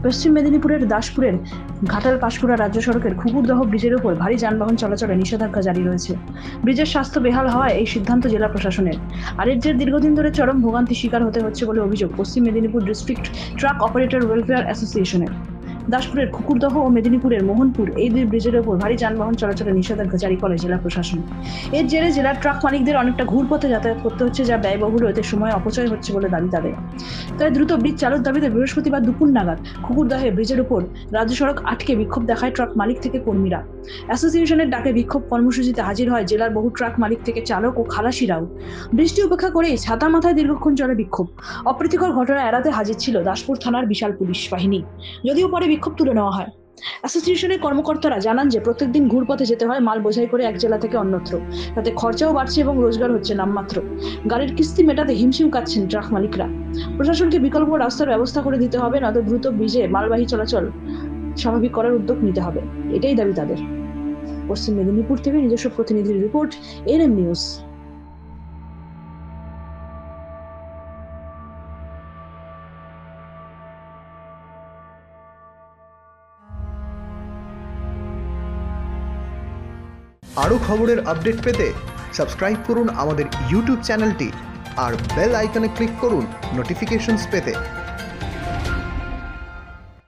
পশ্চিম মেদিনীপুরের দাসপুরের ঘাটাল পাঁশকুড়া রাজ্য সড়কের খুকুরদহ ব্রিজের উপর ভারী যানবাহন চলাচলে নিষেধাজ্ঞা জারি রয়েছে। ব্রিজের স্বাস্থ্য বেহাল হওয়ায় এই সিদ্ধান্ত জেলা প্রশাসনের। আর এর জের দীর্ঘদিন ধরে চরম ভোগান্তি শিকার হতে হচ্ছে বলে অভিযোগ পশ্চিম Medinipur district truck operator welfare অ্যাসোসিয়েশনের। দাসপুরের খুকুরদহ ও মেদিনীপুরের মোহনপুর এই দুই ব্রিজের উপর ভারী যানবাহন চলাচলে নিষেধাজ্ঞা জারি করে জেলা প্রশাসন। এর জেরে জেলার ট্রাক মালিকদের অনেকটা ঘুরপথে যাতায়াত করতে হচ্ছে, যা ব্যয়বহুল, এতে সময় অপচয় হচ্ছে বলে দাবি তাদের। তাই দ্রুত ব্রিজ চালুর দাবিতে বৃহস্পতিবার দুপুর নাগাদ খুকুরদহে ব্রিজের উপর রাজ্য সড়ক আটকে বিক্ষোভ দেখায় ট্রাক মালিক থেকে কর্মীরা। অ্যাসোসিয়েশনের ডাকে বিক্ষোভ কর্মসূচিতে হাজির হয় জেলার বহু ট্রাক মালিক থেকে চালক ও খালাসিরাও। বৃষ্টি উপেক্ষা করেই ছাতা মাথায় দীর্ঘক্ষণ চলে বিক্ষোভ। অপ্রীতিকর ঘটনা এড়াতে হাজির ছিল দাসপুর থানার বিশাল পুলিশ বাহিনী, যদিও পরে বিক্ষোভ তুলে নেওয়া হয়। অ্যাসোসিয়েশনের কর্মকর্তারা জানান যে প্রত্যেকদিন ঘুরপথে যেতে হয় মাল বোঝাই করে এক জেলা থেকে অন্যত্র, তাতে খরচাও বাড়ছে এবং রোজগার হচ্ছে নামমাত্র। গাড়ির কিস্তি মেটাতে হিমশিম কাটছেন ট্রাক মালিকরা। প্রশাসনকে বিকল্প রাস্তার ব্যবস্থা করে দিতে হবে, নয়তো দ্রুত ব্রিজে মালবাহী চলাচল স্বাভাবিক করার উদ্যোগ নিতে হবে, এটাই দাবি তাদের। পশ্চিম মেদিনীপুর থেকে নিজস্ব প্রতিনিধির রিপোর্ট, এনএম নিউজ। আরও খবরের আপডেট পেতে সাবস্ক্রাইব করুন আমাদের ইউটিউব চ্যানেলটি আর বেল আইকনে ক্লিক করুন নোটিফিকেশনস পেতে।